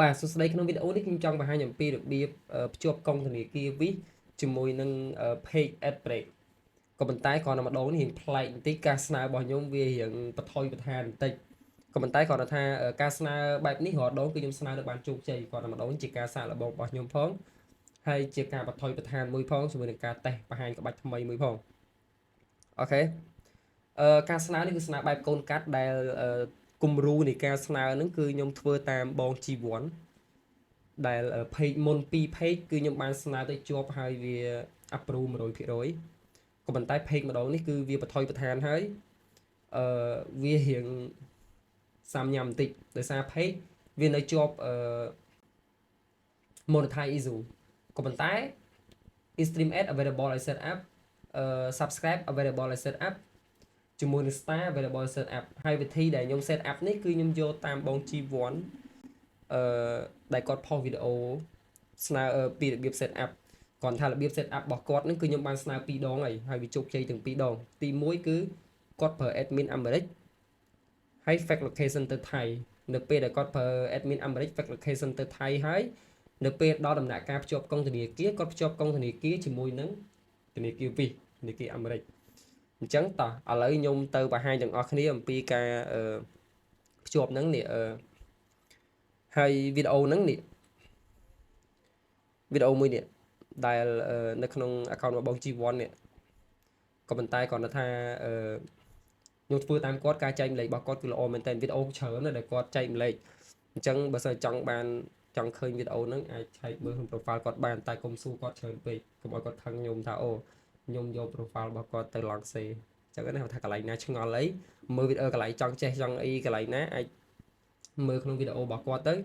បាទសួស្តីក្នុងវីដេអូនេះខ្ញុំចង់បង្ហាញអំពីរបៀបភ្ជាប់កុងធនាគារ Vis ជាមួយនឹង page ad break ក៏ប៉ុន្តែគ្រាន់តែម្ដងនេះរៀងប្លែកបន្តិចការស្នើរបស់ខ្ញុំវារៀងបន្ថយបន្ថានបន្តិចក៏ប៉ុន្តែគ្រាន់តែថាការស្នើបែបនេះរាល់ដងគឺខ្ញុំស្នើទៅបានជោគជ័យគ្រាន់តែម្ដងជាការសាកល្បងរបស់ខ្ញុំផងហើយជាការបន្ថយបន្ថានមួយផងជាមួយនឹងការតេស្តបង្ហាញក្បាច់ថ្មីមួយផងអូខេការស្នើនេះគឺស្នើបែបកូនកាត់ដែលគំរូនៃការស្នើហ្នឹងគឺខ្ញុំធ្វើតាមបង G1 ដែល page មុន2 page គឺខ្ញុំបានស្នើទៅជាប់ហើយវា approve 100%ក៏ប៉ុន្តែ page ម្ដងនេះគឺវាបន្ថយបន្ថានហើយវារៀងសាំញ៉ាំបន្តិចដោយសារ page វានៅជាប់monetize issue ក៏ប៉ុន្តែ in-stream ad available as set up subscribe available as set up ជាមួយនឹង star available as set up ហើយវិធីដែលខ្ញុំ set up នេះគឺខ្ញុំយកតាមបង G1 ដែលគាត់ផុសវីដេអូស្នើពីរបៀប set up គាត់ថារបៀប set up របស់គាត់ហ្នឹងគឺខ្ញុំបានស្នើ2ដងហើយវាជោគជ័យទាំង2ដងទី1គឺគាត់ប្រើ admin អាមេរិកហើយ fact location ទៅថៃនៅពេលដែលគាត់ប្រើ admin អាមេរិក fact location ទៅថៃហើយនៅពេលដល់ដំណាក់កាលភ្ជាប់កុងធនាគារគាត់ភ្ជាប់កុងធនាគារជាមួយនឹងធនាគារ Vis ធនាគារអាមេរិកអញ្ចឹងតោះឥឡូវខ្ញុំទៅបង្ហាញទាំងអស់គ្នាអំពីការភ្ជាប់ហ្នឹងនេះហើយវីដេអូហ្នឹងនេះវីដេអូមួយនេះដែលនៅក្នុង account របស់បង G1 នេះក៏ប៉ុន្តែគាត់ថាខ្ញុំធ្វើតាមគាត់ការចែកម្លែករបស់គាត់គឺល្អមែនតើវីដេអូច្រើនណាស់ដែលគាត់ចែកម្លែកអញ្ចឹងបើសិនចង់ឃើញវីដេអូហ្នឹងអាចឆែកមើលក្នុង profile គាត់បានតែកុំសួរគាត់ច្រើនពេកកុំឲ្យគាត់ថឹងខ្ញុំថាអូខ្ញុំយក profile របស់គាត់ទៅ launch អញ្ចឹងណាថាកន្លែងណាឆ្ងល់អីមើលវីដេអូកន្លែងចង់ចេះចង់អីកន្លែងណាអាចមើលក្នុងវីដេអូរបស់គាត់ទៅ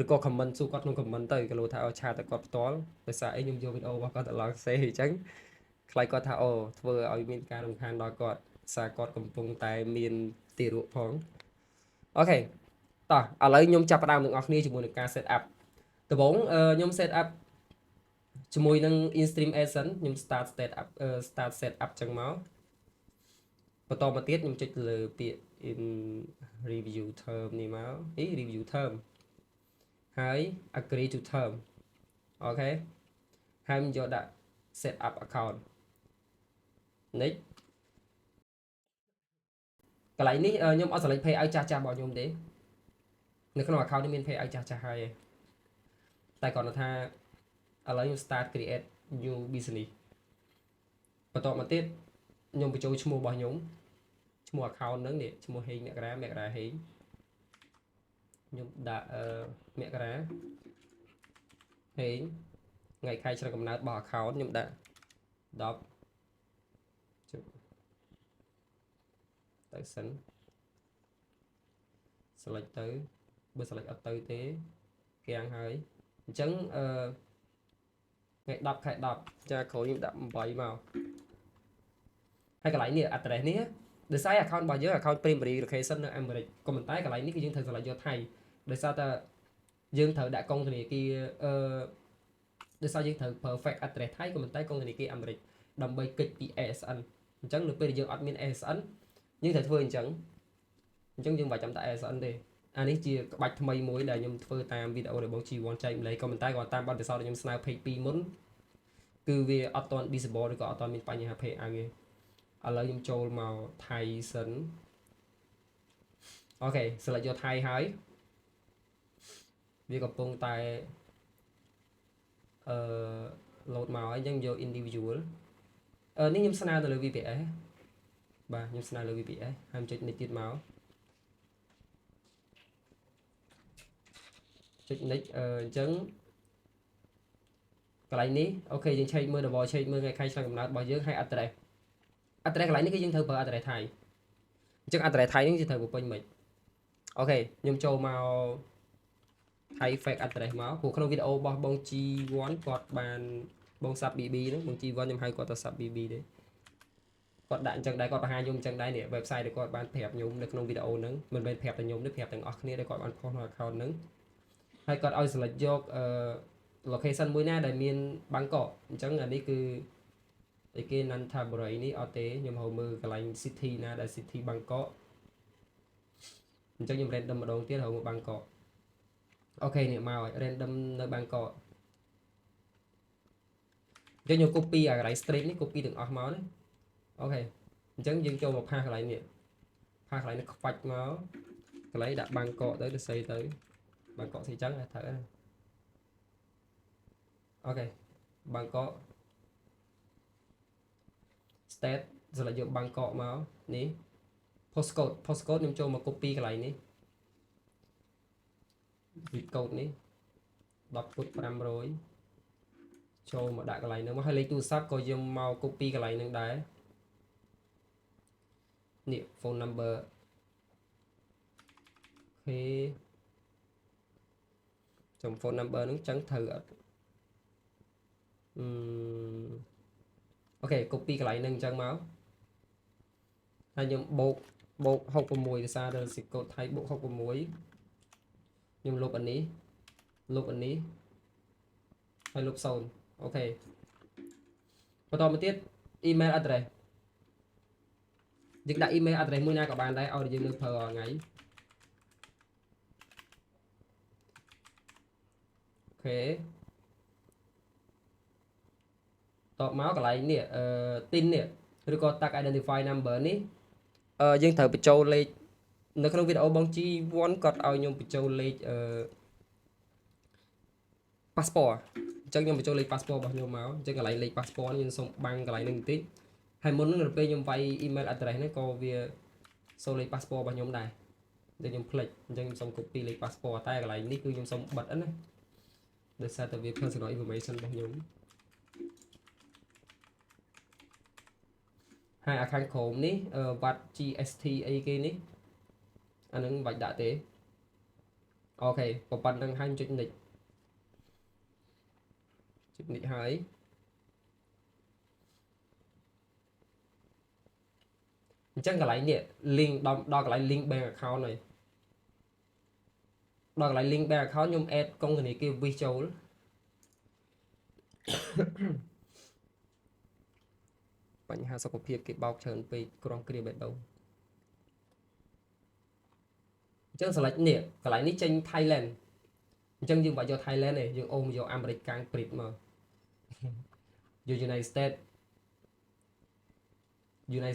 ឬក៏ comment សួរគាត់ក្នុង comment ទៅគេលោថាឆាតតែគាត់ផ្ទាល់ដោយសារអីខ្ញុំយកវីដេអូរបស់គាត់ទៅ launch អញ្ចឹងខ្លាចគាត់ថាអូធ្វើឲ្យមានការរំខានដល់គាត់សារគាត់កំពុងតែមានទារកផងអូខេតោះឥឡូវខ្ញុំចាប់ផ្ដើមទាំងអស់គ្នាជាមួយនឹងការ set up ដំបូងខ្ញុំ set up ជាមួយនឹង in-stream AdSense ខ្ញុំ start set up ចឹងមកបន្តមកទៀតខ្ញុំចុចលើពាក្យ in review term នេះមកreview term ហើយ agree to term អូខេហើយខ្ញុំយកដាក់ set up account next កន្លែងនេះខ្ញុំអត់ select pay ឲ្យចាស់របស់ខ្ញុំទេនៅក្នុង account នេះមាន pay ឲ្យចាស់ហើយតែគាត់ថាឥឡូវខ្ញុំ start create new business បន្តមកទៀតខ្ញុំបញ្ចូលឈ្មោះរបស់ខ្ញុំឈ្មោះ account ហ្នឹងនេះឈ្មោះហេងមករាហេងខ្ញុំដាក់មករាហេងថ្ងៃខែឆ្នាំកំណើតរបស់ account ខ្ញុំដាក់10ទៅសិន select ទៅបើ select អត់ទៅទេគាំងហើយអញ្ចឹងថ្ងៃ10ខែ10ចាក្រោយខ្ញុំដាក់8មកហើយកន្លែងនេះ address នេះដោយសារ account របស់យើង account primary location នៅអាមេរិកក៏ប៉ុន្តែកន្លែងនេះគឺយើងត្រូវ select យកថៃដោយសារតែយើងត្រូវដាក់កុងធនាគារដោយសារយើងត្រូវ perfect address ថៃក៏ប៉ុន្តែកុងធនាគារអាមេរិកដើម្បីគេចពី ASN អញ្ចឹងនៅពេលដែលយើងអត់មាន ASN យើងត្រូវធ្វើអញ្ចឹងយើងមិនបាច់ចាំតែ ASN ទេអានេះជាក្បាច់ថ្មីមួយដែលខ្ញុំធ្វើតាមវីដេអូរបស់ G1 ចែកម្លែកក៏ប៉ុន្តែគាត់តាមបទពិសោធន៍ខ្ញុំស្នើ page 2មុនគឺវាអត់ទាន់ visible ឬក៏អត់ទាន់មានបញ្ហា page ឲ្យទេឥឡូវខ្ញុំចូលមកថៃសិនអូខេ select យកថៃហើយវាកំពុងតែload មកហើយអញ្ចឹងយក individual នេះខ្ញុំស្នើទៅលើ VPS បាទខ្ញុំស្នើលើ VPS ហើយខ្ញុំចុចនេះទៀតមកចុច next អញ្ចឹងកន្លែងនេះអូខេយើងឆែកមើល double ឆែកមើលថ្ងៃខែឆ្នាំកំណើតរបស់យើងហើយ address កន្លែងនេះគឺយើងត្រូវប្រើ address ថៃអញ្ចឹង address ថៃនេះយើងត្រូវបំពេញមិនអូខេខ្ញុំចូលមកថៃ fake address មកព្រោះក្នុងវីដេអូរបស់បង G1 គាត់បានបងសាប់ BB ហ្នឹងបង G1 ខ្ញុំហៅគាត់ថាសាប់ BB ទេគាត់ដាក់អញ្ចឹងដែរគាត់បង្ហាញខ្ញុំអញ្ចឹងដែរនេះ website ដែលគាត់បានប្រាប់ខ្ញុំនៅក្នុងវីដេអូហ្នឹងមិនមែនប្រាប់តែខ្ញុំទេប្រាប់ទាំងអស់គ្នាដែលគាត់បានផុសក្នុង account ហ្នឹងហើយគាត់ឲ្យ select យកlocation មួយណាដែលមានបាងកកអញ្ចឹងអានេះគឺអីគេ Nantaburi នេះអត់ទេខ្ញុំហៅមើលកន្លែង city ណាដែល city បាងកកអញ្ចឹងខ្ញុំ random ម្ដងទៀតហៅមកបាងកក ok nè màu random nơi bang cọ cho nhiều copy à cái stream này copy từng máu đấy ok chẳng dừng cho một hai lại nè hai lại nó phạch máu cái lấy đặt bang cọ tới được xây tới bang cọ thì trắng thở ok bang cọ state rồi lại dùng bang cọ máu ní postcode nhưng cho một copy cái này ní zip code ní đọc phút 500 cho mà đại cái này nó hay lấy tu sắp coi dùng mau copy cái này nâng đá nè phone number khi trong phone number nó trắng thử ok copy cái này nâng trắng máu hay dùng bộ học của mùi xa rồi sẽ có thay bộ học của muối nhưng lục anh ní hay lục sồn ok và to một tiết email address dịch đại email address mua nha các bạn đây ở dưới nước thờ ngày ok to máu cái này nè tin nè rồi có tag identify number ní dương thử bị trâu lên nó không video bóng chi vốn cọt ao nhung bị trâu lên passport chẳng nhung bị trâu lên passport bao nhiêu máu chẳng cái lại lên passport nhưng xong băng cái lại nâng tí hay muốn nó được nhung vay email address nó có việc sau lấy passport bao nhiêu này để nhung click chẳng xong copy lấy passport tay cái lại ní cứ nhung xong bật ấn này để sao từ việc personal information bao nhiêu hai account khổm ní VAT GST AK ní anh ấy vạch đã tế ok và bạn đang hành chụp nịch hai chắc cái lại nè link đo cái lại link bank account này đo cái lại link bank account nhung add công cái này kêu visualបញ្ហាសុខភាពគេបោកច្រើនពេកក្រុងគ្រាបេះដូងអញ្ចឹង select នេះកន្លែងនេះចេញ Thailand អញ្ចឹងយើងបាច់យក Thailand ទេយើងអូមយកអាមេរិកកាំងព្រិតមកយក United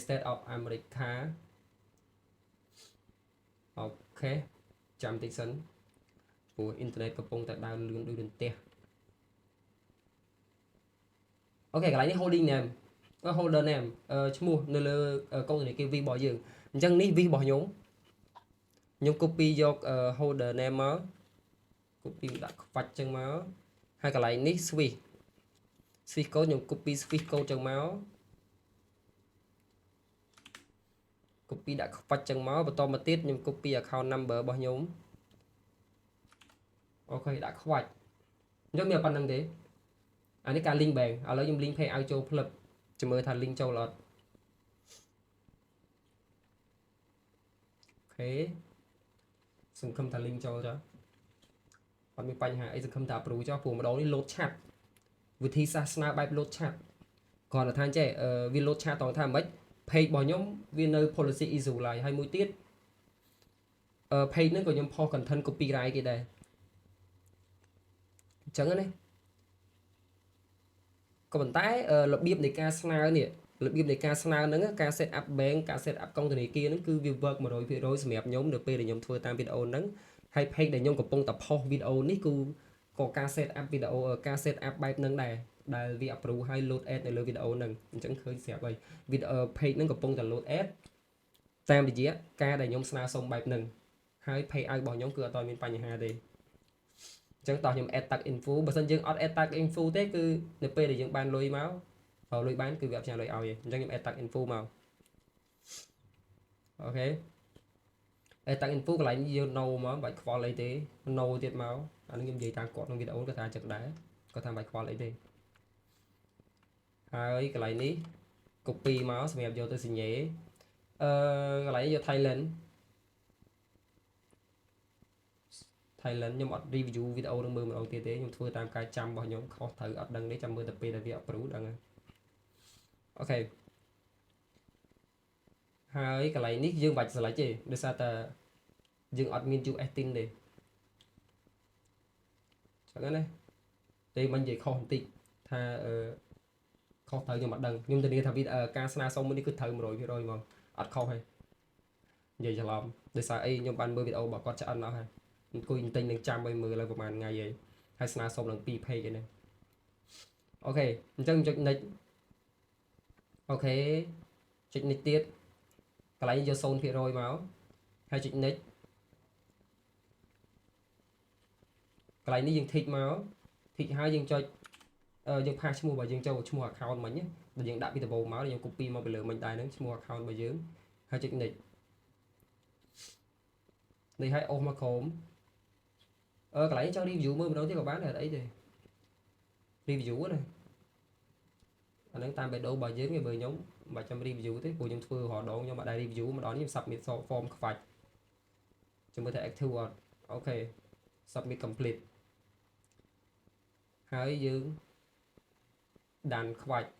States of America អូខេចាំតិចសិនព្រោះអ៊ីនធឺណិតកំពុងតែដើរលឿនដូចរន្ទះអូខេកន្លែងនេះ holding name holder name ឈ្មោះនៅលើកុងធនាគារ V របស់យើងអញ្ចឹងនេះ V របស់ខ្ញុំ copy យក holder name មក copy ដាក់ខ្វាច់ចឹងមកហើយកន្លែងនេះ Swift code ខ្ញុំ copy Swift code ចឹងមក copy ដាក់ខ្វាច់ចឹងមកបន្តមកទៀតខ្ញុំ copy account number របស់ខ្ញុំអូខេដាក់ខ្វាច់អញ្ចឹងមានប៉ុណ្្នឹងទេអានេះការ link bank ឥឡូវខ្ញុំ link pay ឲ្យចូល flip ចាំមើលថា link ចូលអត់អូខេសង្ឃឹមថា link ចូលចុះអត់មានបញ្ហាអីសង្ឃឹមថា approve ចុះព្រោះម្ដងនេះ load chat វិធីសាស្ត្រស្នើបែប load chat គ្រាន់តែថាចេះវា load chat តោះថាម៉េច page របស់ខ្ញុំវានៅ policy issue ឡើយហើយមួយទៀត page ហ្នឹងក៏ខ្ញុំផុស content copyright គេដែរអញ្ចឹងណាក៏ប៉ុន្តែរបៀបនៃការស្នើនេះរបៀបនៃការស្នើហ្នឹងការ set up bank ការ set up កុងធនាគារហ្នឹងគឺវា work 100% សម្រាប់ខ្ញុំនៅពេលដែលខ្ញុំធ្វើតាមវីដេអូហ្នឹងហើយ page ដែលខ្ញុំកំពុងតែផុសវីដេអូនេះគឺក៏ការ set up វីដេអូការ set up បែបហ្នឹងដែរដែលវា approve ហើយ load ad នៅលើវីដេអូហ្នឹងអញ្ចឹងឃើញស្រាប់ហើយវីដេអូ page ហ្នឹងកំពុងតែ load ad តាមរយៈការដែលខ្ញុំស្នើសុំបែបហ្នឹងហើយ pay out របស់ខ្ញុំគឺអត់តមានបញ្ហាទេអញ្ចឹងតោះខ្ញុំ add tag info បើសិនយើងអត់ add tag info ទេគឺនៅពេលដែលយើងបានលុយមកលុយបានគឺវាអត់ផ្ញើលុយឲ្យទេអញ្ចឹងខ្ញុំ add tag info មកអូខេ add tag info កន្លែងយើង no មកបាច់ខ្វល់អីទេ no ទៀតមកអានេះខ្ញុំនិយាយតាមគាត់ក្នុងវីដេអូគាត់ថាចឹងដែរគាត់ថាបាច់ខ្វល់អីទេហើយកន្លែងនេះ copy មកសម្រាប់យកទៅសញ្ញេកន្លែងយក Thailand ខ្ញុំអត់ review វីដេអូនឹងមើលម្ដងទៀតទេខ្ញុំធ្វើតាមការចាំរបស់ខ្ញុំខុសត្រូវអត់ដឹងទេចាំមើលតែពេលដែលវា approve ដឹងហើយអូខេហើយកន្លែងនេះយើងបាច់ select ទេដោយសារតែយើងអត់មាន US tin ទេ ហ្នឹងណាតែមិននិយាយខុសបន្តិចថាខុសត្រូវខ្ញុំអត់ដឹងខ្ញុំធានាថាការស្នើសុំនេះគឺត្រូវ 100% ហ្មងអត់ខុសទេនិយាយច្រឡំដោយសារអីខ្ញុំបានមើលវីដេអូរបស់គាត់ឆ្អិនអស់ហើយអង្គុយទិញនឹងចាំឲ្យមើលលើប្រហែលថ្ងៃហើយស្នើសុំនឹង2 page ឯនេះអូខេអញ្ចឹងចុច next អូខេចុច next ទៀតកន្លែងយក 0% មកហើយចុច next កន្លែងនេះយើង tick មក tick ហើយយើងចុចយើងផាសឈ្មោះរបស់យើងចូលឈ្មោះ account មិញដែលយើងដាក់ពីដំបូងមកយើង copy មកពីលើមិញដែរហ្នឹងឈ្មោះ account របស់យើងហើយចុច next នេះឲ្យអូសមកក្រោមកន្លែងចង់ review មើលម្ដងទៀតក៏បានដែរអត់អីទេ review ណាអាហ្នឹងតាមបេដូរបស់យើងឯងបើខ្ញុំមិនបាច់ចាំ review ទេព្រោះខ្ញុំធ្វើរាល់ដងខ្ញុំអត់ដែរ review ម្ដងនេះខ្ញុំ submit form ខ្វាច់ចាំមើលថា active អត់អូខេ submit complete ហើយយើងដានខ្វាច់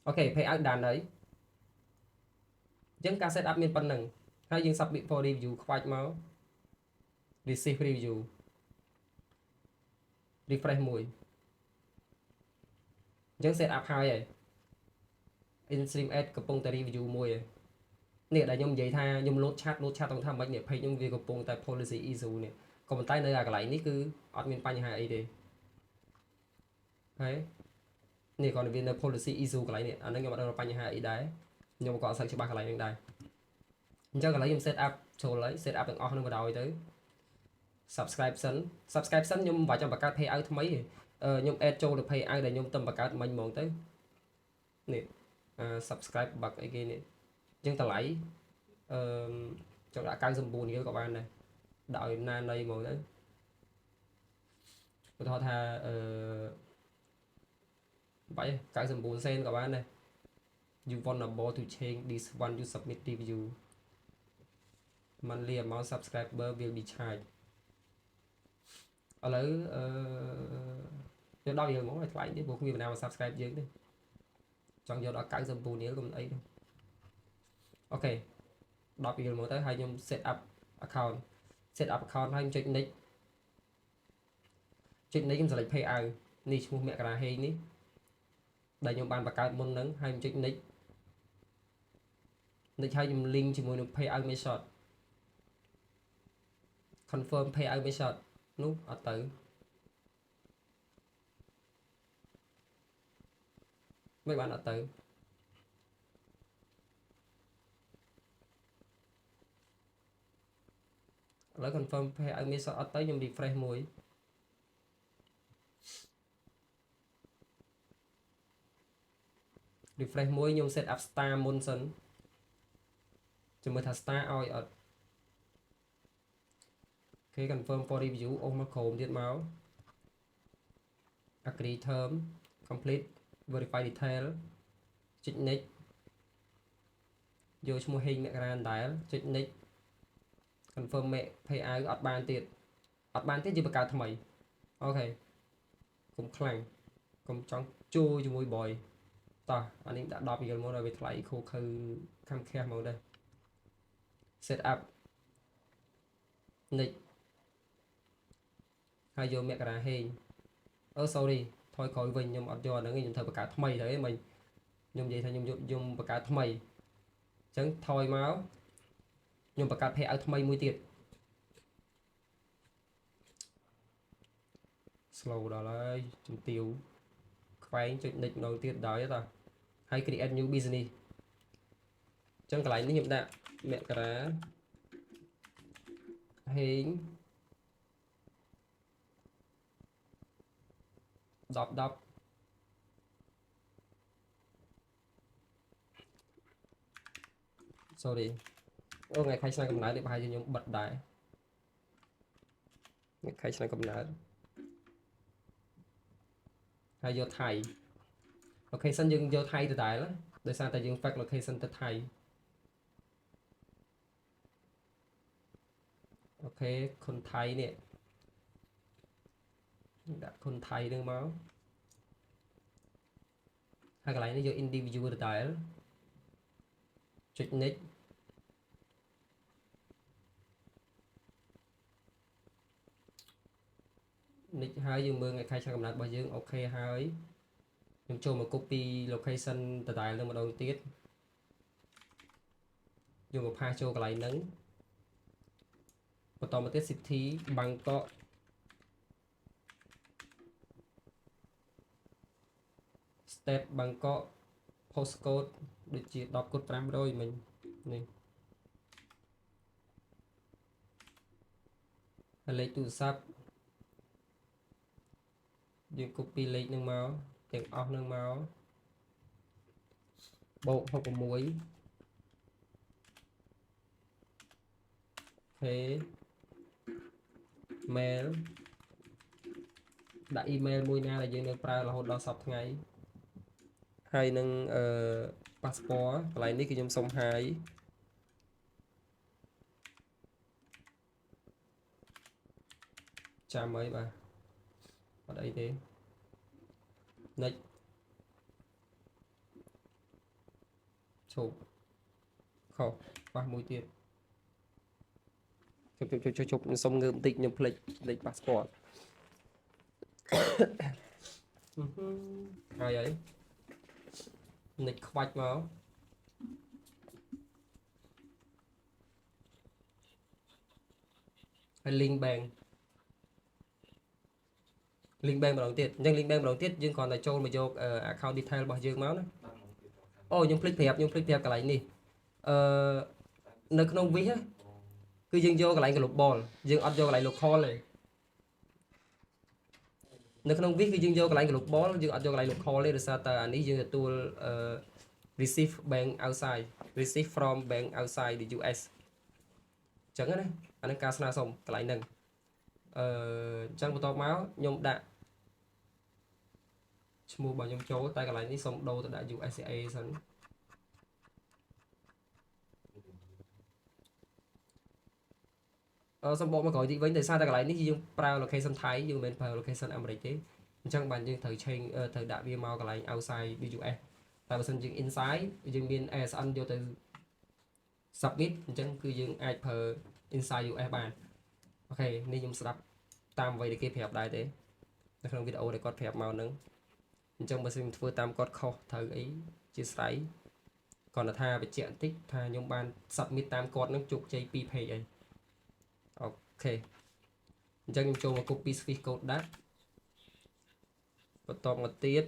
អូខេ pay out ដានហើយអញ្ចឹងការ set up មានប៉ុណ្្នឹងហើយយើង submit for review ខ្វាច់មក receive review refresh មួយអញ្ចឹង set up ហើយ InStream Ad កំពុងតែ review មួយនេះដែលខ្ញុំនិយាយថាខ្ញុំ load chat ต้องថាមិននេះ page ខ្ញុំវាកំពុងតែ policy issue នេះក៏ប៉ុន្តែនៅអាកន្លែងនេះគឺអត់មានបញ្ហាអីទេហើយនេះគាត់វានៅ policy issue កន្លែងនេះអាហ្នឹងខ្ញុំអត់ដឹងបញ្ហាអីដែរខ្ញុំក៏អត់សូវច្បាស់កន្លែងហ្នឹងដែរអញ្ចឹងឥឡូវខ្ញុំ set up ចូលហើយ set up ទាំងអស់ហ្នឹងបណ្ដោយទៅ subscription ខ្ញុំមិនបាច់ចាំបង្កើត pay out ថ្មីទេខ្ញុំ add ចូលទៅ pay out ដែលខ្ញុំទៅបង្កើតមិញហ្មងទៅនេះsubscribe bug អីគេនេះអញ្ចឹងតម្លៃចង់ដាក់99រៀលក៏បានដែរដាក់ឲ្យណានៃហ្មងទៅឧទាហរណ៍ថាបាយ99 cent ក៏បានដែរ you want about to change this one you submit review monthly amount subscriber will be charged ឥឡូវយកដល់យើងហ្មងឲ្យថ្លៃទេព្រោះគ្មានបណ្ណាមក subscribe យើងទេចង់យកដល់99រៀលក៏មិនអីទេអូខេ10រៀលមកទៅហើយខ្ញុំ set up account ហើយចុច next ខ្ញុំ select pay out នេះឈ្មោះមករាហេងនេះដែលខ្ញុំបានបង្កើតមុនហ្នឹងហើយចុច next ហើយខ្ញុំ link ជាមួយនឹង pay out method confirm pay out method នោះអត់ទៅមិនបានអត់ទៅឥឡូវ confirm pay out method អត់ទៅខ្ញុំ refresh មួយខ្ញុំ set up star មុនសិនចាំមើលថា star ឲ្យអត់ អូខេ confirm for review អូសមកក្រោមទៀតមក agree term complete verify detail ចុច next យកឈ្មោះហេងមករានដែលចុច next confirm pay out អត់បានទៀតយើងបង្កើតថ្មីអូខេកុំខ្លាំងកុំចង់ជួជាមួយ boy តោះអានេះដាក់10រៀលមកដល់វាថ្លៃខូខើខំខះមកដែរ set up next ហើយយកមករាហេងsorry ថយក្រោយវិញខ្ញុំអត់យកអាហ្នឹងខ្ញុំត្រូវបង្កើតថ្មីទៅឯងមិញខ្ញុំនិយាយថាខ្ញុំបង្កើតថ្មីអញ្ចឹងថយមកខ្ញុំបង្កើត pay out ថ្មីមួយទៀត slow ដល់ហើយជំទាវខ្វែងចុច next ម្ដងទៀតដល់ហើយតោះហើយ create new business អញ្ចឹងកន្លែងនេះខ្ញុំដាក់មករាហេង10 sorry អូថ្ងៃខែឆ្នាំកំណើតនេះប្រហែលជាខ្ញុំបិទដែរថ្ងៃខែឆ្នាំកំណើតហើយយកថៃ location យើងយកថៃទៅដែរដោយសារតែយើង fact location ទៅថៃអូខេคนไทยនេះដាក់คนไทยនឹងមកហើយកន្លែងនេះយក individual ទៅដែរចុច next nick ហើយយើងមើលថ្ងៃខែឆ្នាំកំណើតរបស់យើងអូខេហើយខ្ញុំចូលមក copy location ដដែលនឹងម្ដងទៀតយកមកផាសចូលកន្លែងហ្នឹងបន្តមកទៀត city Bangkok state Bangkok postcode ដូចជា 10/500 មិញនេះហើយលេខទូរស័ព្ទយើង copy លេខនឹងមកទាំងអស់នឹងមកបូក66ហេ mail ដាក់ email មួយណាដែលយើងនៅប្រើរហូតដល់សប្តាហ៍ថ្ងៃហើយនឹងpassport កន្លែងនេះគឺខ្ញុំសុំហើយចាំអីបាទអត់អីទេ next ឈប់ខុសប៉ះមួយទៀតជប់សុំងើបបន្តិចខ្ញុំភ្លេចលេខ passport ហើយ និចខ្វាច់មកហើយ link bank ម្ដងទៀតអញ្ចឹង link bank ម្ដងទៀតយើងគ្រាន់តែចូលមកយក account detail របស់យើងមកណាអូខ្ញុំភ្លេចប្រាប់កន្លែងនេះនៅក្នុង Wish គឺយើងយកកន្លែង global យើងអត់យកកន្លែង local ទេនៅក្នុង Wish គឺយើងយកកន្លែង global យើងអត់យកកន្លែង local ទេដោយសារតែអានេះយើងទទួល receive bank outside receive from bank outside the US អញ្ចឹងណាអានឹងការស្នើសុំកន្លែងហ្នឹងអញ្ចឹងបន្ទាប់មកខ្ញុំដាក់ឈ្មោះរបស់ខ្ញុំចូលតែកន្លែងនេះសូមដូរទៅដាក់ USA សិនសូមបកមកក្រោយតិចវិញដោយសារតែកន្លែងនេះយើងប្រើ location ថៃយើងមិនមែនប្រើ location អាមេរិកទេអញ្ចឹងបានយើងត្រូវ change ត្រូវដាក់វាមកកន្លែង outside the US តែបើសិនយើង inside យើងមាន ASN យកទៅ submit អញ្ចឹងគឺយើងអាចប្រើ inside US បានអូខេនេះខ្ញុំស្ដាប់តាមអ្វីដែលគេប្រាប់ដែរទេនៅក្នុងវីដេអូដែលគាត់ប្រាប់មកហ្នឹងអញ្ចឹងបើសិនធ្វើតាមគាត់ខុសត្រូវអីជាស្រ័យគាត់ថាបញ្ជាក់បន្តិចថាខ្ញុំបាន submit តាមគាត់នឹងជោគជ័យ2 page អីអូខេអញ្ចឹងខ្ញុំចូលមក copy Swift code ដាក់បន្តមកទៀត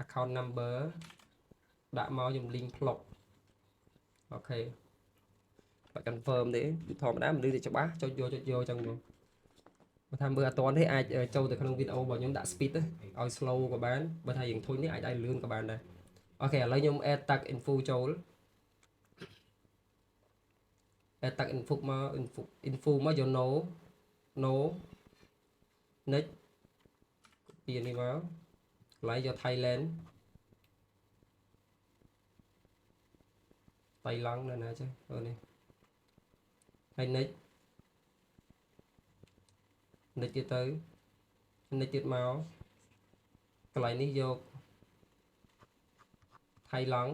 account number ដាក់មកខ្ញុំ link plug អូខេបាត់ confirm ទេធម្មតាមនុស្សតែច្បាស់ចុចយកចឹងមកបើថាមើលអត់ទាន់ទេអាចចូលទៅក្នុងវីដេអូរបស់ខ្ញុំដាក់ speed ឲ្យ slow ក៏បានបើថាយើងធុញនេះអាចលឿនក៏បានដែរអូខេឥឡូវខ្ញុំ add tag info ចូល add tag info មក info មកយក no next ពីនេះមកកន្លែងយក Thailand តៃឡង់នៅណាចេះនេះហើយ next ទៀតទៅ next ទៀតមកកន្លែងនេះយក ថៃឡង់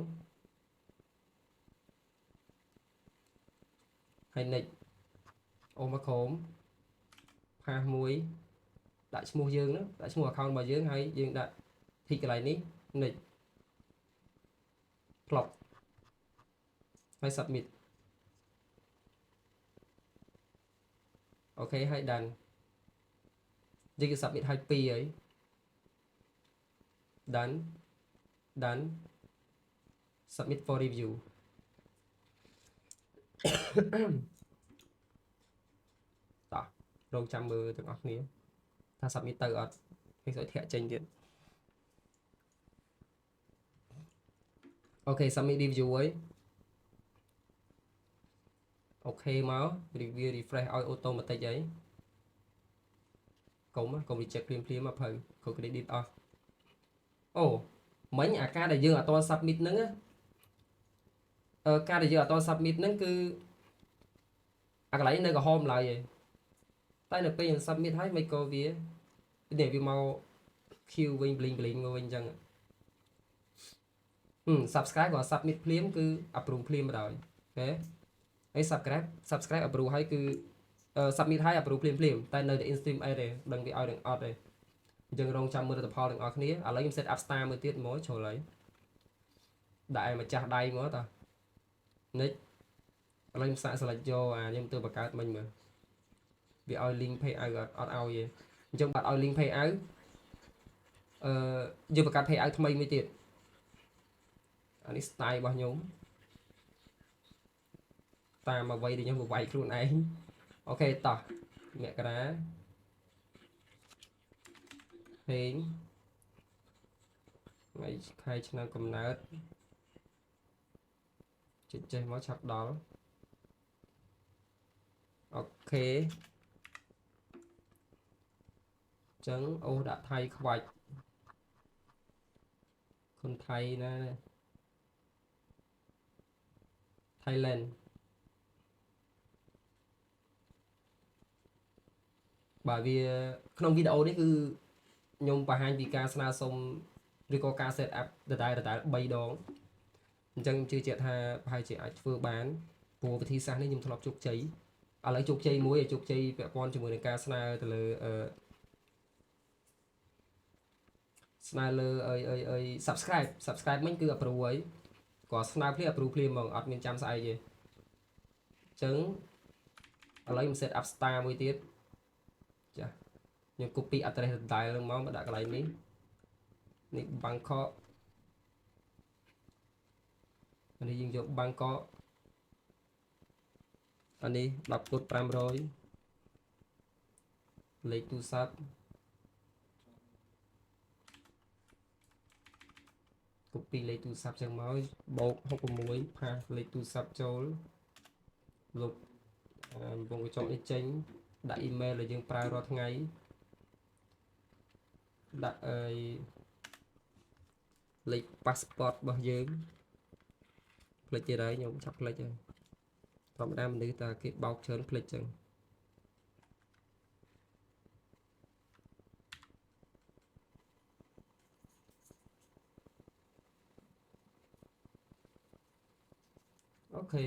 ហើយ next អូមកក្រោមផាសមួយដាក់ឈ្មោះយើងណាដាក់ឈ្មោះ account របស់យើងហើយយើងដាក់ ធីកកន្លែងនេះ next plug ហើយ submit អូខេហើយ done យើង submit ឲ្យ2ហើយ done submit for review តោះរងចាំមើលទាំងអស់គ្នាថា submit ទៅអត់គេឲ្យធាក់ចេញទៀតអូខេ submit review ហើយអូខេមក review refresh ឲ្យ automatic ហើយកុំ reject ភ្លាមមកភៅកុំ credit អស់អូមិញអាការដែលយើងអត់ទាន់ submit ហ្នឹងការដែលយើងអត់ទាន់ submit ហ្នឹងគឺអាកន្លែងនៅក្រហមឡើយឯងតែនៅពេលខ្ញុំ submit ហើយមិនក៏វានេះវាមក queue វិញ bling មកវិញអញ្ចឹងsubscribe ក៏ submit ភ្លាមគឺ approve ភ្លាមបណ្ដោយអូខេហើយ subscribe approve ហើយគឺ submit ឲ្យ approve ភ្លាមតែនៅតែ in stream អីទេដឹងវាឲ្យនឹងអត់ទេអញ្ចឹងរងចាំមើលលទ្ធផលទាំងអស់គ្នាឥឡូវខ្ញុំ set up star មួយទៀតមកចូលហើយដាក់ឲ្យម្ចាស់ដៃមកតោះ next ឥឡូវខ្ញុំសាក select យកខ្ញុំទៅបង្កើតមិញមើលវាឲ្យ link pay out អត់ឲ្យទេអញ្ចឹងបាត់ឲ្យ link pay out យើងបង្កើត pay out ថ្មីមួយទៀតអានេះ style របស់ខ្ញុំតាមអ្វីដែលខ្ញុំវាយខ្លួនឯងអូខេតោះមករាហេងថ្ងៃខែឆ្នាំកំណើតចេះមកឆាប់ដល់អូខេចឹងអូដាក់ថៃខ្វាច់คนไทยណា Thailand បាទវាក្នុងវីដេអូនេះគឺខ្ញុំបង្ហាញពីការស្នើសុំឬក៏ការ set up ដដែល3ដងអញ្ចឹងជឿជាក់ថាប្រហែលជាអាចធ្វើបានព្រោះវិធីសាស្ត្រនេះខ្ញុំធ្លាប់ជោគជ័យឥឡូវជោគជ័យមួយជោគជ័យពាក់ព័ន្ធជាមួយនឹងការស្នើទៅលើស្នើលើអី subscribe មិញគឺ approve ហើយគាត់ស្នើភ្លាម approve ភ្លាមហ្មងអត់មានចាំស្អែកទេអញ្ចឹងឥឡូវខ្ញុំ set up star មួយទៀតចាខ្ញុំ copy address ដដែលនឹងមកដាក់កន្លែងនេះ Bangkok អានេះយើងយក Bangkok អានេះ10គុណ500លេខទូរស័ព្ទ copy លេខទូរស័ព្ទចឹងមកបូក66ផាសលេខទូរស័ព្ទចូលលុបវងកញ្ចក់នេះចេញដាក់ email ដែលយើងប្រើរាល់ថ្ងៃដាក់លេខ passport របស់យើងផ្លេចទៀតហើយខ្ញុំឆាប់ផ្លេចហើយធម្មតាមនុស្សតែគេបោកច្រើនផ្លេចចឹងអូខេ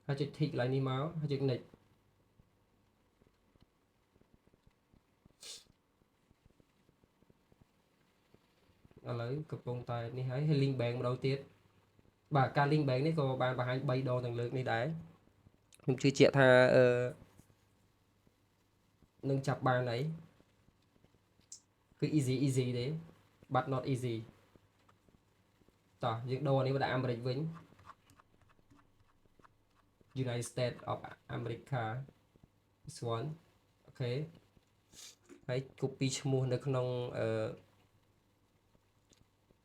ហើយចុច tick កន្លែងនេះមកហើយចុច next ឥឡូវកំពុងតែនេះហើយ link bank ម្ដងទៀតបាទការ link bank នេះក៏បានបង្ហាញ3ដងទាំងលើកនេះដែរខ្ញុំជឿជាក់ថានឹងចាប់បានហើយគឺ easy ទេ but not easy តោះយើងដូរនេះមកដាក់អាមេរិកវិញ United States of America this one អូខេហើយ copy ឈ្មោះនៅក្នុង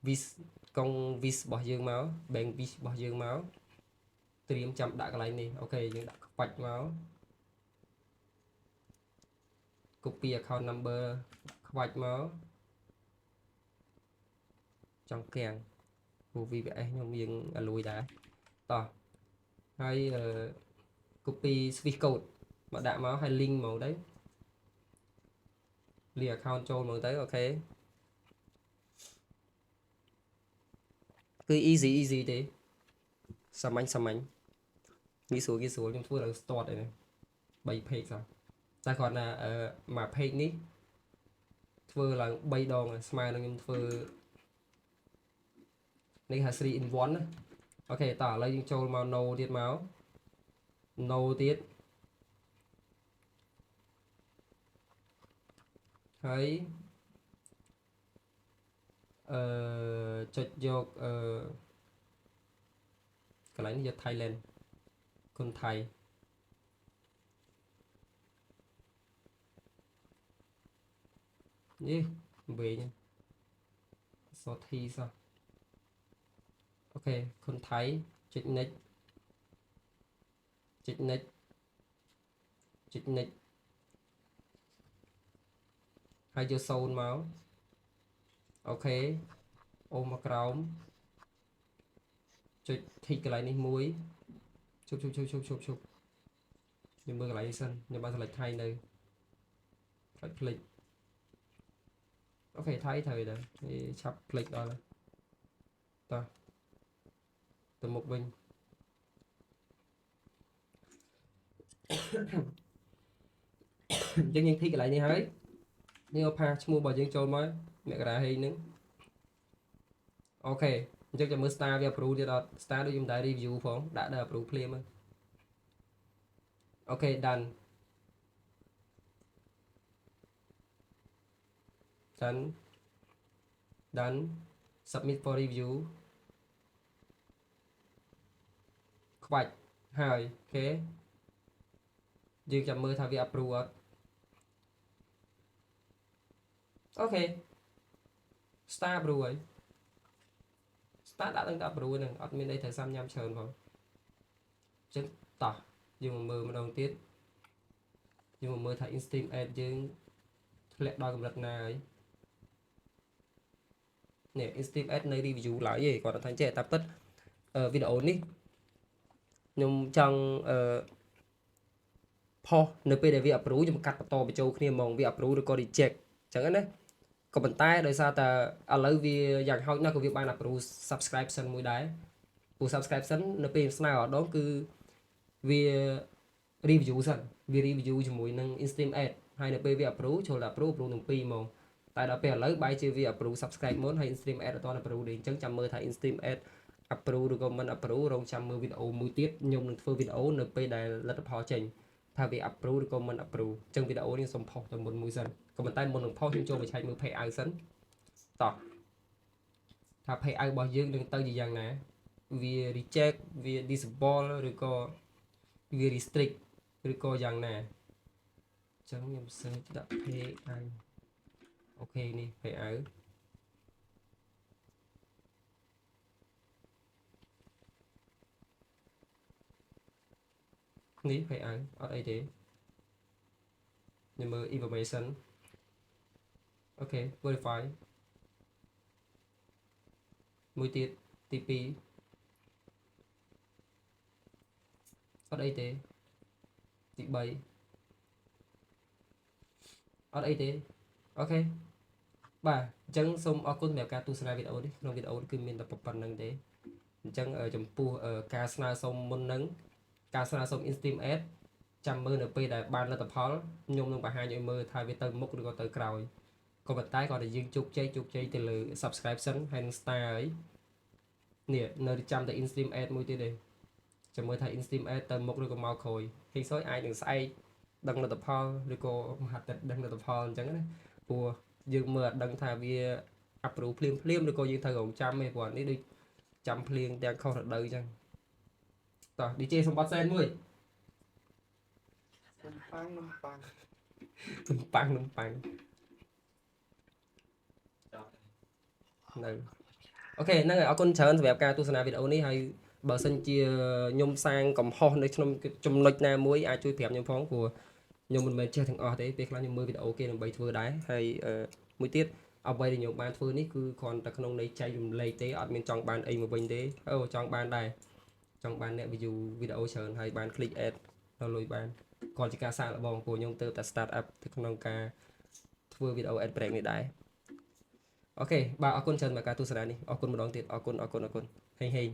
vis កង vis របស់យើងមក bank vis របស់យើងមកត្រៀមចាំដាក់កន្លែងនេះអូខេយើងដាក់ខ្វាច់មក copy account number ខ្វាច់មកចង់កៀងព្រោះ VPS ខ្ញុំយើងលួយដែរតោះហើយ copy Swift code មកដាក់មកហើយ link មកទៅ link account ចូលមកទៅអូខេគឺ easy ទេសាមញ្ញងាយស្រួលខ្ញុំធ្វើដល់ start ឯនេះ3 page តែគ្រាន់តែមួយ page នេះធ្វើឡើង3ដងស្មើនឹងខ្ញុំធ្វើនេះហៅ 3 in 1ណាអូខេតោះឥឡូវយើងចូលមក no ទៀតមក no ទៀតហើយកយកកន្លែងនេះយក Thailand คนไทยនេះវិញសតធីសោះអូខេคนไทยចុច next ចុច next ហើយយក0មកអូខេអូមកក្រោមចុច tick កន្លែងនេះមួយជប់ខ្ញុំមើលកន្លែងនេះសិនខ្ញុំបាន select ថៃនៅផ្លេចអូខេថៃត្រូវដែរឆាប់ផ្លេចដល់តោះទៅមុខវិញ ចឹងយើងធីកន្លែងនេះហើយយើងផាឈ្មោះរបស់យើងចូលមកមករាហេងហ្នឹងអូខេអញ្ចឹងចាំមើល star វា approve ទៀតអត់ star ដូចខ្ញុំដែរ review ផងដាក់ដល់ approve ភ្លាមហ្នឹងអូខេ done done done submit for review ក្បាច់ហើយអូខេយើងចាំមើលថាវា approve អត់អូខេ star approve ហើយ star ដាក់ដល់ approve ហ្នឹងអត់មានអីត្រូវសាំញ៉ាំច្រើនផងអញ្ចឹងតោះយើងមកមើលម្ដងទៀតយើងមកមើលថា Instant Ad យើងធ្លាក់ដល់កម្រិតណាហើយនេះ Instant Ad នៅ review ឡើយទេគាត់ថាចេះតែពិតវីដេអូនេះខ្ញុំចង់ផុសនៅពេលដែលវា approve ខ្ញុំកាត់បន្តបញ្ចូលគ្នាហ្មងវា approve ឬក៏ reject អញ្ចឹងណាក៏ប៉ុន្តែដោយសារតែឥឡូវវាយ៉ាងហោចណាស់ក៏វាបាន approve subscription មួយដែរព្រោះ subscription នៅពេលស្នើអត់ដងគឺវា review សិនវា review ជាមួយនឹង Instant Ad ហើយនៅពេលវា approve ចូលតែ approve ទាំងពីរហ្មងតែដល់ពេលឥឡូវបែរជាវា approve subscribe មុនហើយ Instant Ad អត់ទាន់ approve ទេអញ្ចឹងចាំមើលថា Instant Ad approve ឬក៏មិន approve រងចាំមើលវីដេអូមួយទៀតខ្ញុំនឹងធ្វើវីដេអូនៅពេលដែលលទ្ធផលចេញថាវា approve ឬក៏មិន approve អញ្ចឹងវីដេអូនេះសូមផុសទៅមុនមួយសិនក៏ប៉ុន្តែមុននឹងផុសខ្ញុំចូលបញ្ឆែកមើល pay out សិនតោះថា pay out របស់យើងនឹងទៅជាយ៉ាងណាវា reject វា disable ឬក៏វា restrict ឬក៏យ៉ាងណាអញ្ចឹងខ្ញុំ search ដាក់ pay out អូខេនេះ pay out នេះ pay out អត់អីទេខ្ញុំមើល information អូខេ verify មួយទៀតទី2អត់អីទេទី3អត់អីទេអូខេបាទអញ្ចឹងសូមអរគុណសម្រាប់ការទស្សនាវីដេអូនេះក្នុងវីដេអូនេះគឺមានតែប៉ុណ្្នឹងទេអញ្ចឹងចំពោះការស្នើសុំមុនហ្នឹងការស្នើសុំ Instant Ad ចាំមើលនៅពេលដែលបានលទ្ធផលខ្ញុំនឹងបង្ហាញឲ្យមើលថាវាទៅមុខឬក៏ទៅក្រោយក៏ប៉ុន្តែគាត់តែយើងជោគជ័យទៅលើ subscription ហើយនឹង star ហើយនេះនៅចាំតែ Instant Ad មួយទៀតទេចាំមើលថា Instant Ad ទៅមុខឬក៏មកក្រោយហេសុយអាចនឹងស្អែកដឹងលទ្ធផលឬក៏មហាទិត្យដឹងលទ្ធផលអញ្ចឹងណាព្រោះយើងមើលអត់ដឹងថាវា approve ភ្លាមឬក៏យើងត្រូវរងចាំទេព្រោះនេះដូចចាំភ្លៀងទាំងខុសរដូវអញ្ចឹងតោះ DJ សម្បត្តិសែនមួយនំប៉័ងនំប៉័ងនៅអូខេហ្នឹងហើយអរគុណច្រើនសម្រាប់ការទស្សនាវីដេអូនេះហើយបើសិនជាខ្ញុំសាងកំហុសនៅក្នុងចំណុចណាមួយអាចជួយប្រាប់ខ្ញុំផងព្រោះខ្ញុំមិនមែនចេះទាំងអស់ទេពេលខ្លះខ្ញុំមើលវីដេអូគេដើម្បីធ្វើដែរហើយមួយទៀតអ្វីដែលខ្ញុំបានធ្វើនេះគឺគ្រាន់តែក្នុងន័យចែករំលែកទេអត់មានចង់បានអីមកវិញទេអូចង់បានដែរចង់បានអ្នក view វីដេអូច្រើនហើយបាន click ad ដល់លុយបានគាត់ជាការសាកល្បងព្រោះខ្ញុំទៅតែ start up ទៅក្នុងការធ្វើវីដេអូ ad break នេះដែរអូខេបាទអរគុណច្រើនសម្រាប់ការទស្សនានេះអរគុណម្ដងទៀតអរគុណហេង